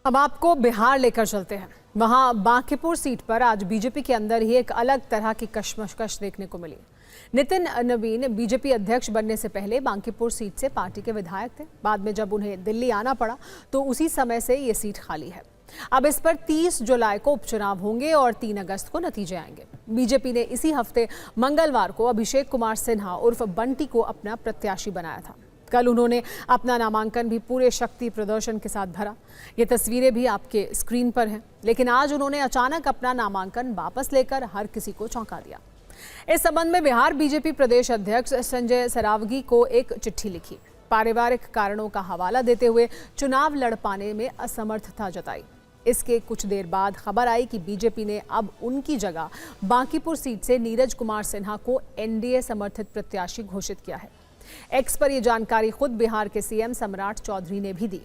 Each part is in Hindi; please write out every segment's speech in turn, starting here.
अब आपको बिहार लेकर चलते हैं। वहां बांकीपुर सीट पर आज बीजेपी के अंदर ही एक अलग तरह की कशमकश देखने को मिली। नितिन नवीन बीजेपी अध्यक्ष बनने से पहले बांकीपुर सीट से पार्टी के विधायक थे। बाद में जब उन्हें दिल्ली आना पड़ा तो उसी समय से ये सीट खाली है। अब इस पर 30 जुलाई को उपचुनाव होंगे और 3 अगस्त को नतीजे आएंगे। बीजेपी ने इसी हफ्ते मंगलवार को अभिषेक कुमार सिन्हा उर्फ बंटी को अपना प्रत्याशी बनाया था। कल उन्होंने अपना नामांकन भी पूरे शक्ति प्रदर्शन के साथ भरा। ये तस्वीरें भी आपके स्क्रीन पर हैं। लेकिन आज उन्होंने अचानक अपना नामांकन वापस लेकर हर किसी को चौंका दिया। इस संबंध में बिहार बीजेपी प्रदेश अध्यक्ष संजय सरावगी को एक चिट्ठी लिखी। पारिवारिक कारणों का हवाला देते हुए चुनाव लड़ पाने में असमर्थता जताई। इसके कुछ देर बाद खबर आई कि बीजेपी ने अब उनकी जगह बांकीपुर सीट से नीरज कुमार सिन्हा को एनडीए समर्थित प्रत्याशी घोषित किया है। एक्स पर यह जानकारी खुद बिहार के सीएम सम्राट चौधरी ने भी दी।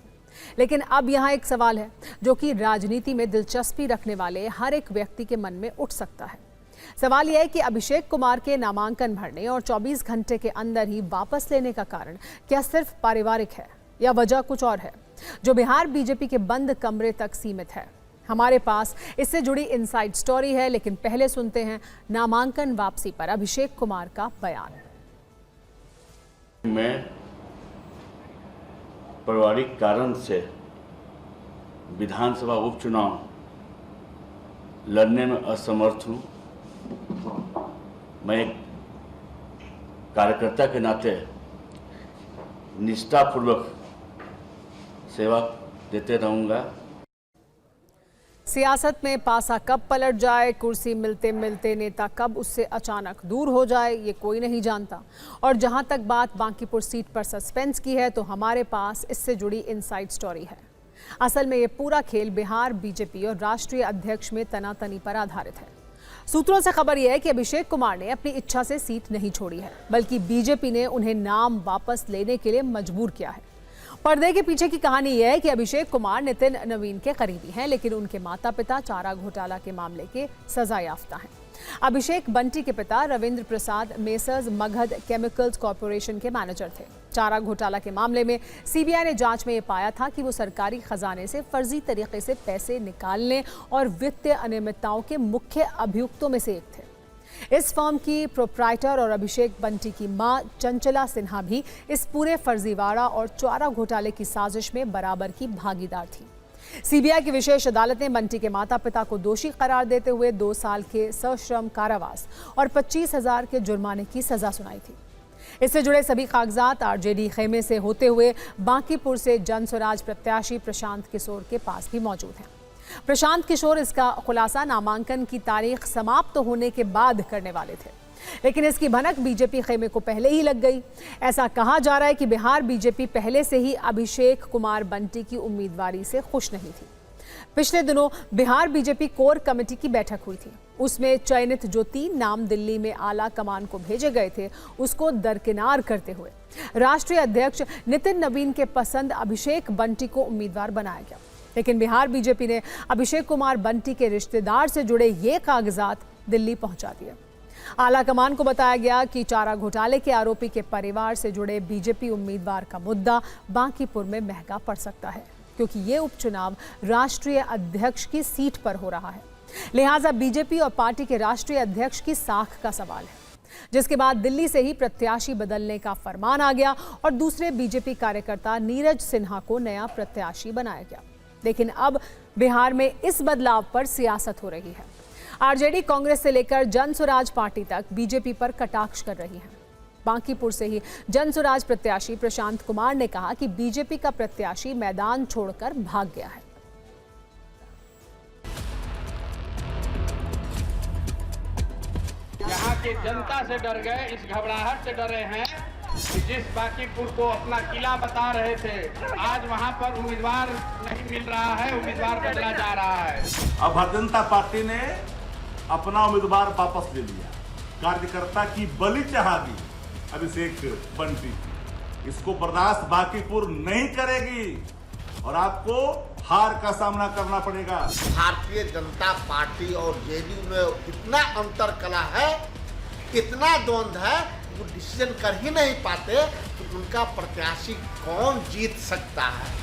लेकिन अब यहाँ एक सवाल है जो कि राजनीति में दिलचस्पी रखने वाले हर एक व्यक्ति के मन में उठ सकता है। सवाल यह है कि अभिषेक कुमार के नामांकन भरने और 24 घंटे के अंदर ही वापस लेने का कारण क्या सिर्फ पारिवारिक है या वजह कुछ और है जो बिहार बीजेपी के बंद कमरे तक सीमित है। हमारे पास इससे जुड़ी इनसाइड स्टोरी है, लेकिन पहले सुनते हैं नामांकन वापसी पर अभिषेक कुमार का बयान। मैं पारिवारिक कारण से विधानसभा उपचुनाव लड़ने में असमर्थ हूं। मैं एक कार्यकर्ता के नाते निष्ठापूर्वक सेवा देते रहूंगा। सियासत में पासा कब पलट जाए, कुर्सी मिलते मिलते नेता कब उससे अचानक दूर हो जाए, ये कोई नहीं जानता। और जहां तक बात बांकीपुर सीट पर सस्पेंस की है तो हमारे पास इससे जुड़ी इनसाइड स्टोरी है। असल में ये पूरा खेल बिहार बीजेपी और राष्ट्रीय अध्यक्ष में तनातनी पर आधारित है। सूत्रों से खबर यह है कि अभिषेक कुमार ने अपनी इच्छा से सीट नहीं छोड़ी है, बल्कि बीजेपी ने उन्हें नाम वापस लेने के लिए मजबूर किया है। पर्दे के पीछे की कहानी यह है कि अभिषेक कुमार नितिन नवीन के करीबी हैं, लेकिन उनके माता पिता चारा घोटाला के मामले के सजा याफ्ता हैं। अभिषेक बंटी के पिता रविंद्र प्रसाद मेसर्स मगध केमिकल्स कॉरपोरेशन के मैनेजर थे। चारा घोटाला के मामले में सीबीआई ने जांच में यह पाया था कि वो सरकारी खजाने से फर्जी तरीके से पैसे निकालने और वित्तीय अनियमितताओं के मुख्य अभियुक्तों में से एक थे। इस फर्म की प्रोप्राइटर और अभिषेक बंटी की मां चंचला सिन्हा भी इस पूरे फर्जीवाड़ा और चारा घोटाले की साजिश में बराबर की भागीदार थी। सीबीआई की विशेष अदालत ने बंटी के माता पिता को दोषी करार देते हुए 2 साल के सश्रम कारावास और 25,000 के जुर्माने की सजा सुनाई थी। इससे जुड़े सभी कागजात आरजेडी खेमे से होते हुए बांकीपुर से जनस्वराज प्रत्याशी प्रशांत किशोर के पास भी मौजूद हैं। प्रशांत किशोर इसका खुलासा नामांकन की तारीख समाप्त होने के बाद करने वाले थे, लेकिन इसकी भनक बीजेपी खेमे को पहले ही लग गई। ऐसा कहा जा रहा है कि बिहार बीजेपी पहले से ही अभिषेक कुमार बंटी की उम्मीदवारी से खुश नहीं थी। पिछले दिनों बिहार बीजेपी कोर कमेटी की बैठक हुई थी। उसमें चयनित जो 3 नाम दिल्ली में आला कमान को भेजे गए थे, उसको दरकिनार करते हुए राष्ट्रीय अध्यक्ष नितिन नवीन के पसंद अभिषेक बंटी को उम्मीदवार बनाया गया। लेकिन बिहार बीजेपी ने अभिषेक कुमार बंटी के रिश्तेदार से जुड़े ये कागजात दिल्ली पहुंचा दिए। आला कमान को बताया गया कि चारा घोटाले के आरोपी के परिवार से जुड़े बीजेपी उम्मीदवार का मुद्दा बांकीपुर में महंगा पड़ सकता है, क्योंकि ये उपचुनाव राष्ट्रीय अध्यक्ष की सीट पर हो रहा है। लिहाजा बीजेपी और पार्टी के राष्ट्रीय अध्यक्ष की साख का सवाल है, जिसके बाद दिल्ली से ही प्रत्याशी बदलने का फरमान आ गया और दूसरे बीजेपी कार्यकर्ता नीरज सिन्हा को नया प्रत्याशी बनाया गया। लेकिन अब बिहार में इस बदलाव पर सियासत हो रही है। आरजेडी कांग्रेस से लेकर जनस्वराज पार्टी तक बीजेपी पर कटाक्ष कर रही है। बांकीपुर से ही जनस्वराज प्रत्याशी प्रशांत कुमार ने कहा कि बीजेपी का प्रत्याशी मैदान छोड़कर भाग गया है। यहाँ की जनता से डर गए, इस घबराहट से डरे हैं कि जिस बांकीपुर को अपना किला बता रहे थे, आज वहाँ पर उम्मीदवार नहीं मिल रहा है, उम्मीदवार बदला जा रहा है। अब भारतीय जनता पार्टी ने अपना उम्मीदवार वापस ले लिया। कार्यकर्ता की बलि चढ़ा दी अभिषेक बंटी। इसको बर्दाश्त बांकीपुर नहीं करेगी और आपको हार का सामना करना पड़ेगा। भारतीय जनता पार्टी और जेडीयू में इतना अंतर कला है, इतना द्वंद्व है, वो डिसीजन कर ही नहीं पाते तो उनका प्रत्याशी कौन जीत सकता है।